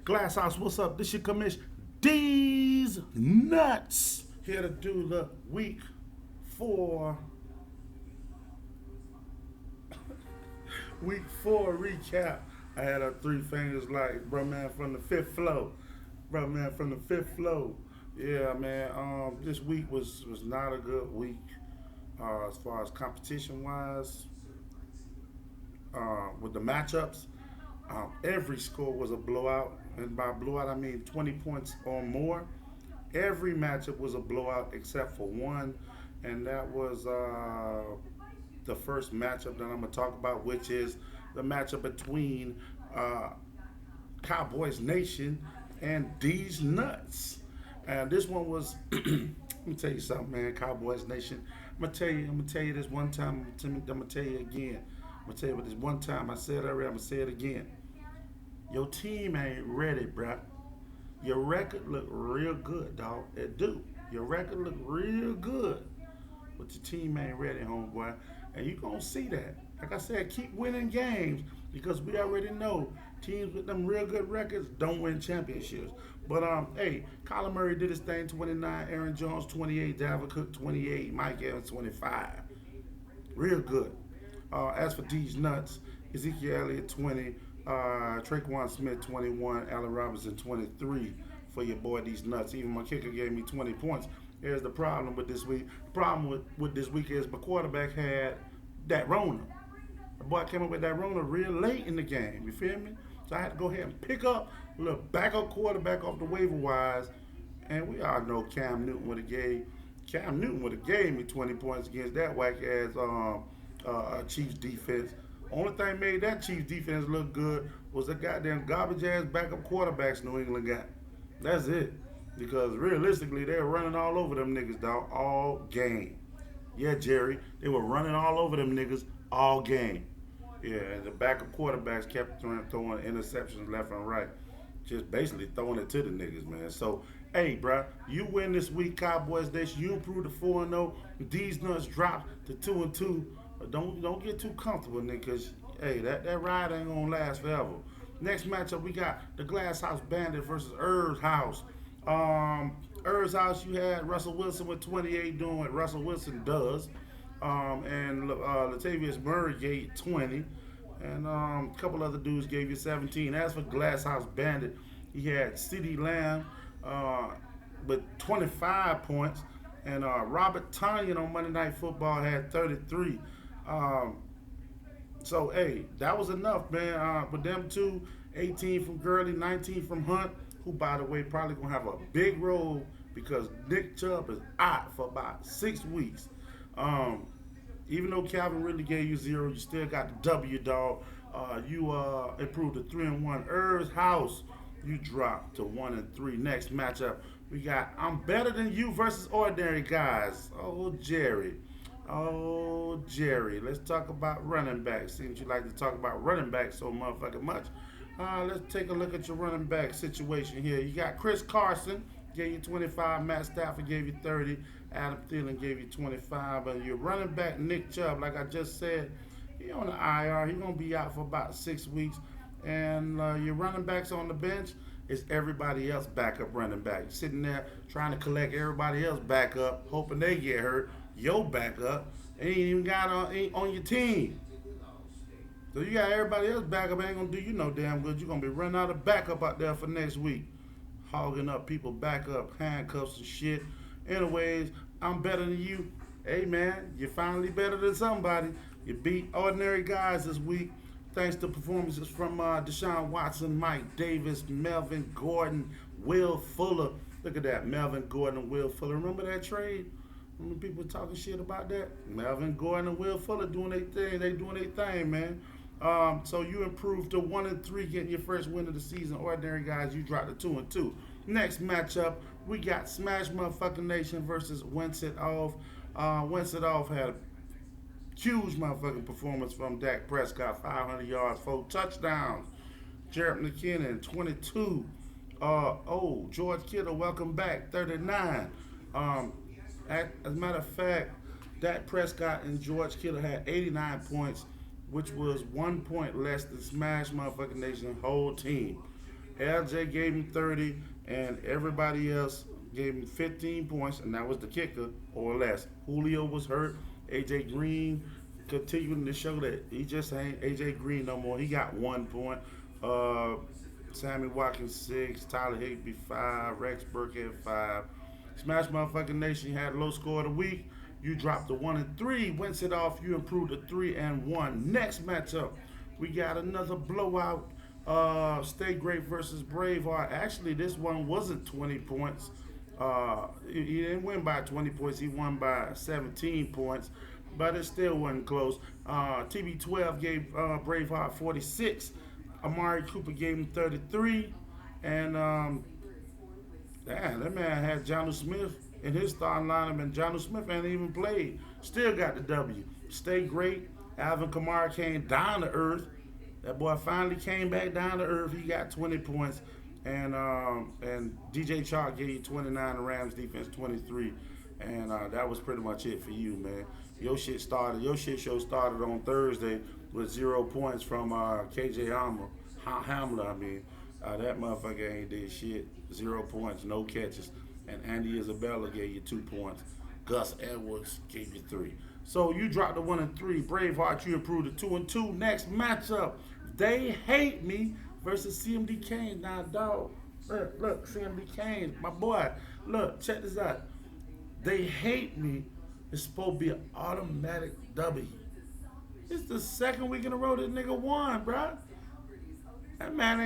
Glasshouse, what's up? This your commish. These nuts. Here to do the week 4 week 4 recap. I had a three fingers like bro man from the fifth floor. Bro man from the fifth floor. Yeah man, this week was not a good week. As far as competition wise, with the matchups, every score was a blowout, and by blowout I mean 20 points or more. Every matchup was a blowout except for one, and that was the first matchup that I'm gonna talk about, which is the matchup between uh, Cowboys Nation and D's Nuts. And this one was, let me tell you something, man. Cowboys Nation. I'm gonna tell you this one time. I'm gonna tell you again. I'm gonna tell you this one time. I said it already. I'm gonna say it again. Your team ain't ready, bruh. Your record look real good, dog. It do. Your record look real good, but your team ain't ready, homeboy. And you gonna see that. Like I said, keep winning games because we already know teams with them real good records don't win championships. But hey, Kyler Murray did his thing, 29, Aaron Jones 28, Dalvin Cook 28, Mike Evans 25. Real good. As for these nuts, Ezekiel Elliott 20, Traquan Smith 21, Allen Robinson 23 for your boy these nuts. Even my kicker gave me 20 points. Here's the problem with this week. The problem with this week is my quarterback had that Rona. The boy came up with that Rona real late in the game. You feel me? So I had to go ahead and pick up a little backup quarterback off the waiver wires. And we all know Cam Newton would have gave me 20 points against that whack ass Chiefs defense. Only thing made that Chiefs defense look good was the goddamn garbage ass backup quarterbacks New England got. That's it. Because realistically, they were running all over them niggas, dog, all game. Yeah, Jerry, they were running all over them niggas all game. Yeah, and the backup quarterbacks kept throwing interceptions left and right. Just basically throwing it to the niggas, man. So, hey, bruh, you win this week, Cowboys Nation. You improve to 4-0. These nuts drop to 2-2. But don't get too comfortable, nigga, because, hey, that ride ain't going to last forever. Next matchup, we got the Glasshouse Bandit versus Earl's House. Earl's House, you had Russell Wilson with 28 doing what Russell Wilson does. And Latavius Murray gave 20. And a couple other dudes gave you 17. As for Glasshouse Bandit, he had CeeDee Lamb with 25 points. And Robert Tonyan on Monday Night Football had 33. So, hey, that was enough, man. With them two, 18 from Gurley, 19 from Hunt, who, by the way, probably going to have a big role because Nick Chubb is out for about 6 weeks. Even though Calvin really gave you 0, you still got the W, dog. You improved to 3-1. Earl's House, you dropped to 1-3. Next matchup, we got I'm Better Than You versus Ordinary Guys. Oh, Jerry. Oh, Jerry. Let's talk about running backs. Seems you like to talk about running backs so motherfucking much. Let's take a look at your running back situation here. You got Chris Carson, gave you 25. Matt Stafford gave you 30. Adam Thielen gave you 25. And your running back, Nick Chubb, like I just said, he on the IR. He's going to be out for about 6 weeks. And your running backs on the bench is everybody else backup running back. Sitting there trying to collect everybody else back up, hoping they get hurt. Your backup ain't even ain't on your team. So you got everybody else backup ain't gonna do you no damn good. You're gonna be running out of backup out there for next week. Hogging up people backup, handcuffs and shit. Anyways, I'm better than you. Hey man, you're finally better than somebody. You beat ordinary guys this week. Thanks to performances from Deshaun Watson, Mike Davis, Melvin Gordon, Will Fuller. Look at that, Melvin Gordon and Will Fuller. Remember that trade? Remember people talking shit about that? Melvin Gordon and Will Fuller doing their thing. They doing their thing, man. So you improved to 1-3, getting your first win of the season. Ordinary guys, you dropped to 2-2. Next matchup, we got Smash Motherfucking Nation versus Wentz It Off. Wentz It Off had a huge motherfucking performance from Dak Prescott, 500 yards, 4 touchdowns. Jarrett McKinnon, 22. George Kittle, welcome back, 39. As a matter of fact, Dak Prescott and George Kittle had 89 points, which was 1 point less than Smash Motherfucking Nation's whole team. LJ gave him 30, and everybody else gave him 15 points, and that was the kicker or less. Julio was hurt. AJ Green continuing to show that he just ain't AJ Green no more. He got 1 point. Uh, Sammy Watkins 6, Tyler Higby 5, Rex Burkhead 5. Smash Motherfucking Nation had low score of the week. You dropped to 1-3. Wins it off. You improved to 3-1. Next matchup, we got another blowout. Stay Great versus Braveheart. Actually, this one wasn't 20 points. He didn't win by 20 points. He won by 17 points, but it still wasn't close. TB12 gave Braveheart 46. Amari Cooper gave him 33. And damn, that man had Jonnu Smith in his starting lineup, and Jonnu Smith ain't even played. Still got the W. Stay Great. Alvin Kamara came down to earth. That boy finally came back down to earth. He got 20 points. And DJ Chark gave you 29, the Rams defense 23. And that was pretty much it for you, man. Your shit show started on Thursday with 0 points from KJ Hamler. That motherfucker ain't did shit. 0 points, no catches. And Andy Isabella gave you 2 points. Gus Edwards gave you 3. So you dropped to 1-3. Braveheart, you improved to 2-2. Next matchup, They Hate Me versus CMD Kane. Now, dog, look, CMD Kane, my boy. Look, check this out. They Hate Me is supposed to be an automatic W. It's the second week in a row this nigga won, bruh. That man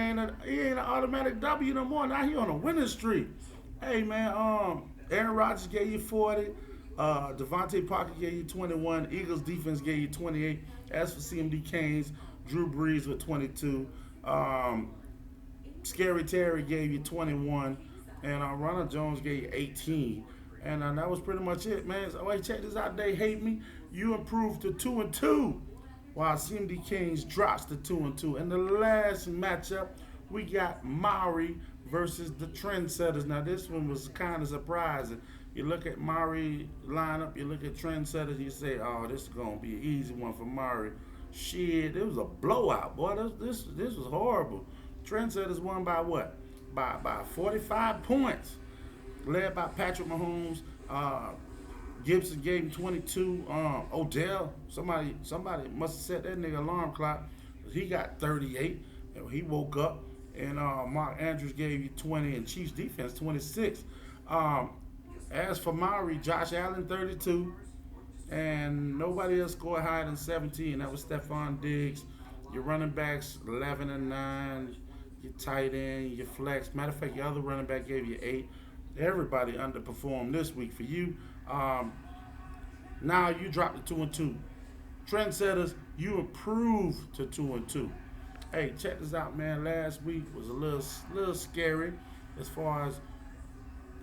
he ain't an automatic W no more. Now he on a winning streak. Hey man, Aaron Rodgers gave you 40. Devontae Parker gave you 21. Eagles defense gave you 28. As for CMD Canes, Drew Brees with 22. Scary Terry gave you 21. And Ronald Jones gave you 18. And that was pretty much it, man. So, wait, check this out. They Hate Me. You improved to 2-2. While CMD Kings drops to 2-2. In the last matchup, we got Maury versus the Trendsetters. Now, this one was kind of surprising. You look at Maury lineup, you look at Trendsetters, you say, oh, this is going to be an easy one for Maury. Shit, it was a blowout, boy. This was horrible. Trendsetters won by what? By 45 points. Led by Patrick Mahomes. Gibson gave him 22. Odell, somebody must have set that nigga alarm clock. He got 38. He woke up. And Mark Andrews gave you 20, and Chiefs defense 26. As for Maury, Josh Allen 32, and nobody else scored higher than 17. That was Stephon Diggs. Your running backs 11 and 9. Your tight end, your flex. Matter of fact, your other running back gave you 8. Everybody underperformed this week for you. Now you dropped to 2-2. Trendsetters, you improved to 2-2. Hey, check this out, man. Last week was a little scary as far as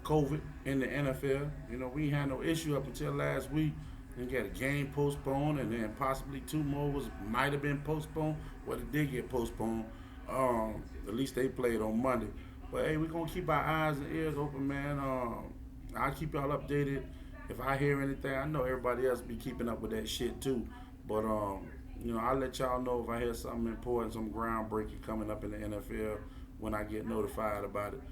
COVID in the NFL. You know, we had no issue up until last week. And get a game postponed, and then possibly 2 more might have been postponed. Well, it did get postponed. At least they played on Monday. But hey, we're gonna keep our eyes and ears open, man. I'll keep y'all updated if I hear anything. I know everybody else be keeping up with that shit too. But you know, I'll let y'all know if I hear something important, some groundbreaking coming up in the NFL when I get notified about it.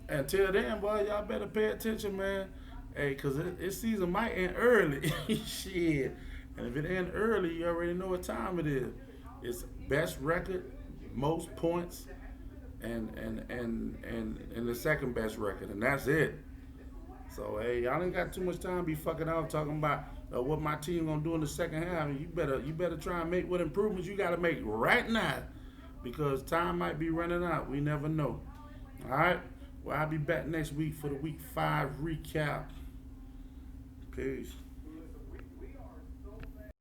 Until then, boy, y'all better pay attention, man. Hey, cause this season might end early. Shit. And if it ends early, you already know what time it is. It's best record, most points, and the second best record, and that's it. So hey, y'all ain't got too much time to be fucking off talking about what my team gonna do in the second half. You better try and make what improvements you gotta make right now, because time might be running out. We never know. All right. Well, I'll be back next week for the Week 5 recap. Peace.